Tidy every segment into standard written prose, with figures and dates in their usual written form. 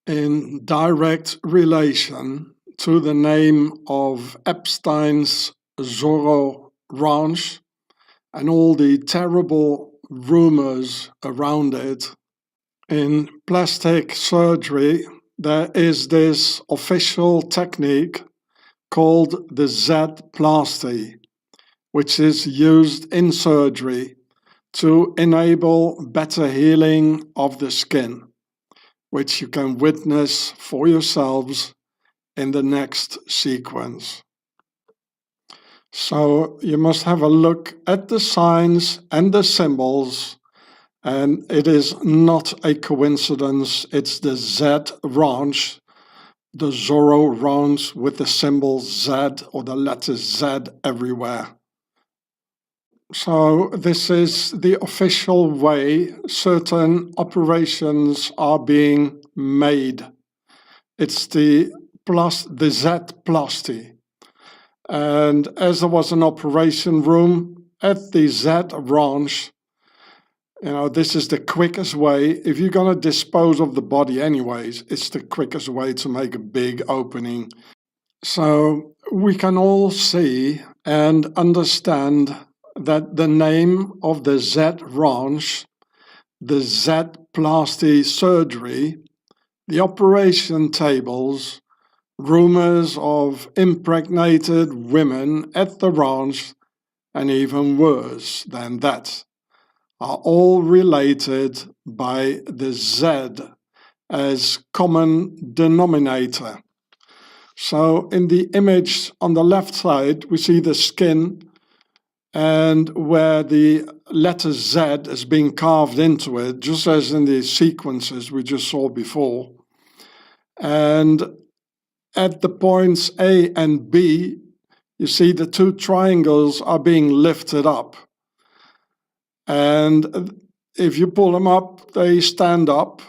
in direct relation to the name of Epstein's Zorro Ranch and all the terrible rumors around it. In plastic surgery, there is this official technique called the Z-plasty, which is used in surgery to enable better healing of the skin, which you can witness for yourselves in the next sequence. So you must have a look at the signs and the symbols, and it is not a coincidence. It's the Z ranch, the Zorro ranch with the symbol Z or the letter Z everywhere. So this is the official way certain operations are being made. It's the Z-plasty. And as there was an operation room at the Z ranch, this is the quickest way. If you're going to dispose of the body anyways, it's the quickest way to make a big opening. So we can all see and understand that the name of the Z ranch, the Z-plasty surgery, the operation tables, rumors of impregnated women at the ranch, and even worse than that, are all related by the Z as common denominator. So in the image on the left side, we see the skin, and where the letter Z is being carved into it, just as in the sequences we just saw before. And at the points A and B, you see the two triangles are being lifted up. And if you pull them up, they stand up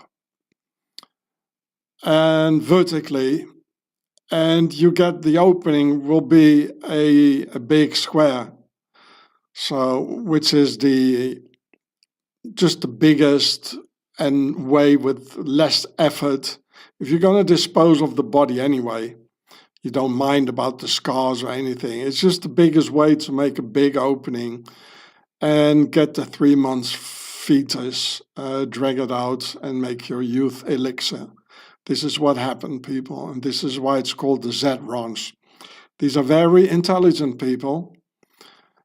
and vertically, and you get the opening will be a big square. So, which is just the biggest and way with less effort. If you're going to dispose of the body anyway, you don't mind about the scars or anything. It's just the biggest way to make a big opening and get the 3 months fetus, drag it out and make your youth elixir. This is what happened, people, and this is why it's called the Z ranch. These are very intelligent people.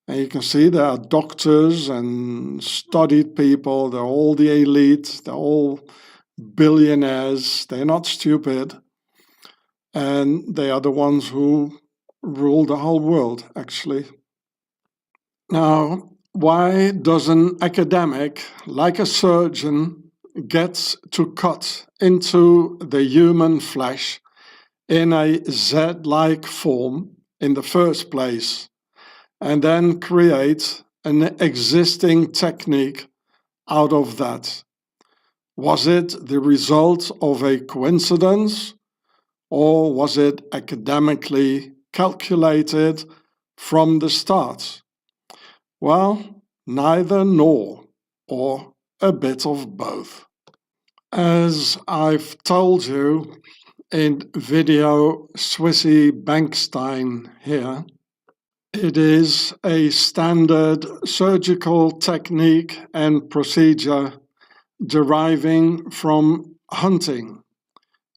And you can see there are doctors and studied people. They're all the elite. They're all billionaires. They're not stupid. And they are the ones who rule the whole world, actually. Now, why does an academic, like a surgeon, get to cut into the human flesh in a Z-like form in the first place, and then create an existing technique out of that? Was it the result of a coincidence, or was it academically calculated from the start? Well, neither nor, or a bit of both. As I've told you in video Swissy Bankstein here, it is a standard surgical technique and procedure deriving from hunting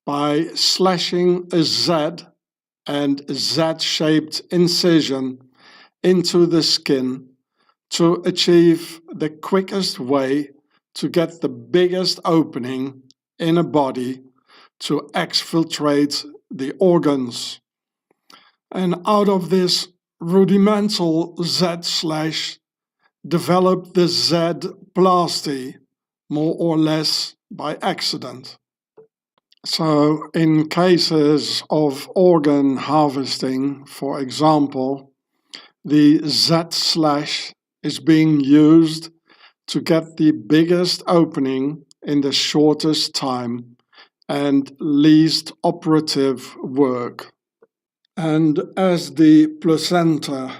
by slashing a Z and Z-shaped incision into the skin to achieve the quickest way to get the biggest opening in a body to exfiltrate the organs. And out of this rudimental Z-slash developed the Z-plasty, more or less by accident. So in cases of organ harvesting, for example, the Z-slash is being used to get the biggest opening in the shortest time and least operative work. And as the placenta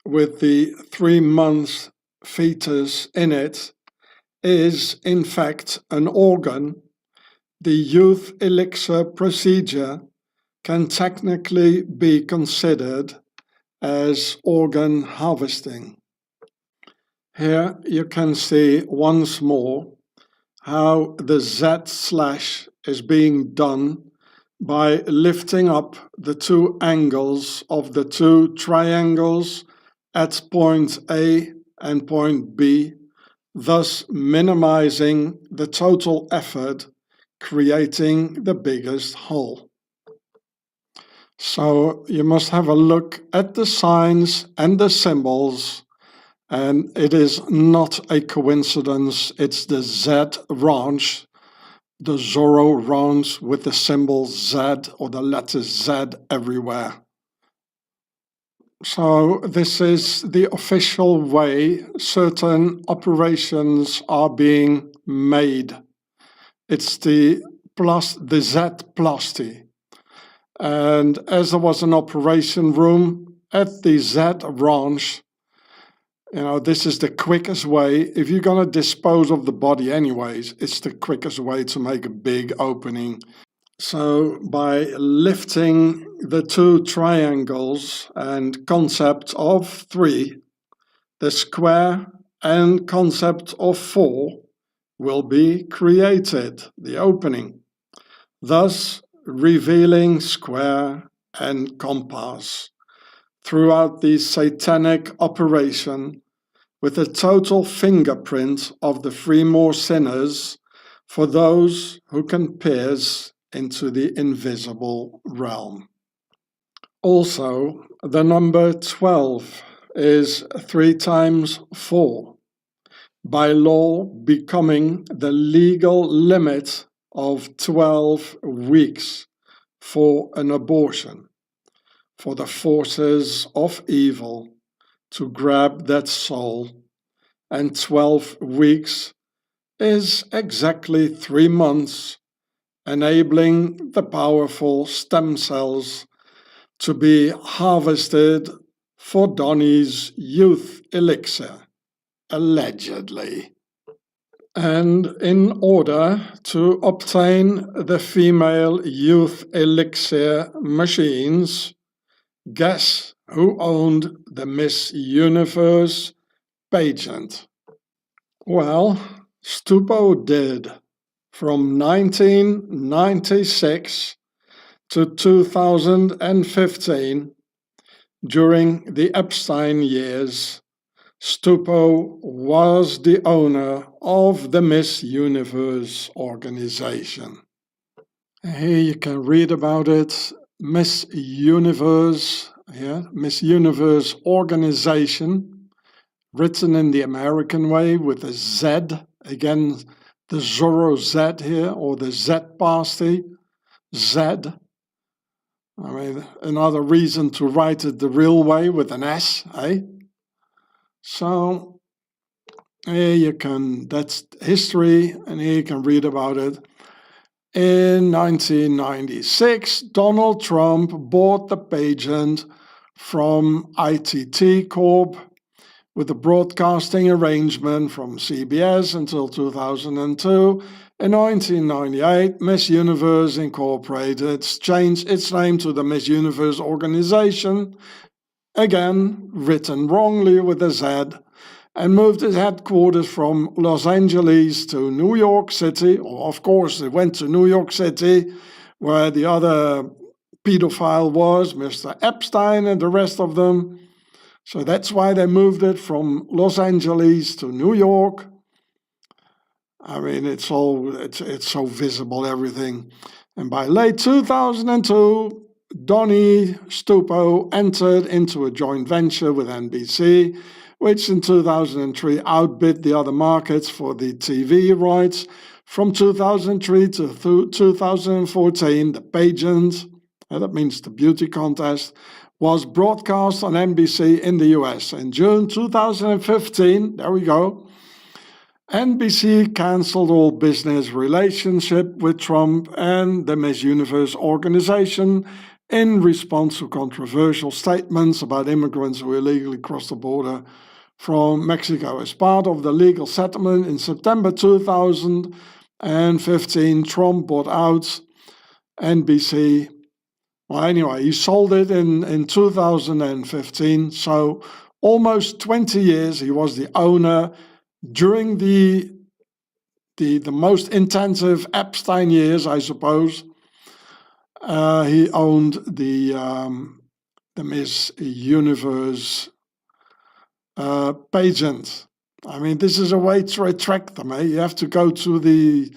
with the 3-month fetus in it is in fact an organ, the youth elixir procedure can technically be considered as organ harvesting. Here you can see once more how the Z/ is being done by lifting up the two angles of the two triangles at point A and point B, thus minimizing the total effort, creating the biggest hole. So you must have a look at the signs and the symbols, and it is not a coincidence. It's the Z ranch, the Zorro ranch with the symbol Z or the letter Z everywhere. So this is the official way certain operations are being made. It's the Z-plasty. And as there was an operation room at the Z ranch, this is the quickest way. If you're going to dispose of the body anyways, it's the quickest way to make a big opening. So by lifting the two triangles and concept of 3, the square and concept of 4 will be created, the opening, thus revealing square and compass throughout the satanic operation, with a total fingerprint of the 3 more sinners for those who can pierce into the invisible realm. Also, the number 12 is 3 times 4, by law becoming the legal limit of 12 weeks for an abortion, for the forces of evil to grab that soul, and 12 weeks is exactly 3 months, enabling the powerful stem cells to be harvested for Donnie's youth elixir, allegedly. And in order to obtain the female youth elixir machines, guess who owned the Miss Universe pageant? Well, Stupo did. From 1996 to 2015, during the Epstein years, Stupo was the owner of the Miss Universe organization. Here you can read about it. Miss Universe, Miss Universe organization, written in the American way with a Z, again the Zorro Z here, or the Z-plasty, Z. I mean, another reason to write it the real way with an S, eh? So here you can, that's history, and here you can read about it. In 1996, Donald Trump bought the pageant from ITT Corp with a broadcasting arrangement from CBS until 2002. In 1998, Miss Universe Incorporated changed its name to the Miss Universe organization, again written wrongly with a Z, and moved its headquarters from Los Angeles to New York City. Of course, it went to New York City, where the other pedophile was, Mr. Epstein and the rest of them. So that's why they moved it from Los Angeles to New York. I mean, it's so visible, everything. And by late 2002, Donnie Stupo entered into a joint venture with NBC, which in 2003 outbid the other markets for the TV rights. From 2003 to 2014, the pageant, that means the beauty contest, was broadcast on NBC in the US. In June 2015, there we go, NBC cancelled all business relationship with Trump and the Miss Universe organization in response to controversial statements about immigrants who illegally crossed the border from Mexico. As part of the legal settlement in September 2000, and 15 Trump bought out NBC. Well, anyway, he sold it in 2015, so almost 20 years he was the owner. During the most intensive Epstein years, I suppose, he owned the Miss Universe pageant. I mean, this is a way to attract them. Eh? You have to go to the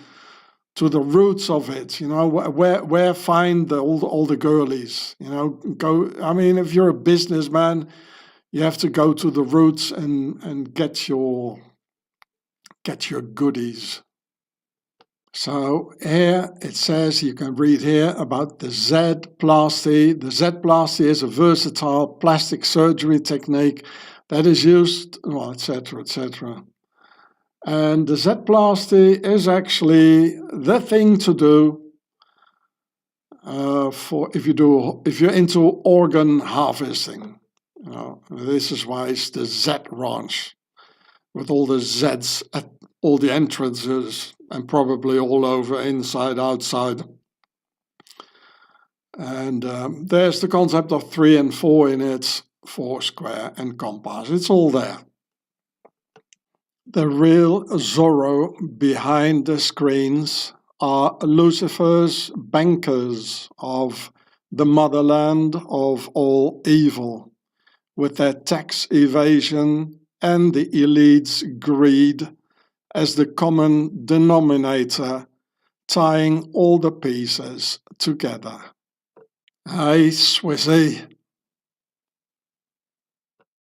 roots of it. You know, where find all the girlies. You know, go. I mean, if you're a businessman, you have to go to the roots and get your goodies. So here it says, you can read here about the Z-plasty. The Z-plasty is a versatile plastic surgery technique that is used, well, etc., etc. And the Z-plasty is actually the thing to do for if you're into organ harvesting. You know, this is why it's the Z ranch, with all the Zs at all the entrances and probably all over, inside, outside. And there's the concept of 3 and 4 in it, 4 square and compass. It's all there. The real Zorro behind the screens are Lucifer's bankers of the motherland of all evil, with their tax evasion and the elite's greed as the common denominator, tying all the pieces together. Hey, Swissy.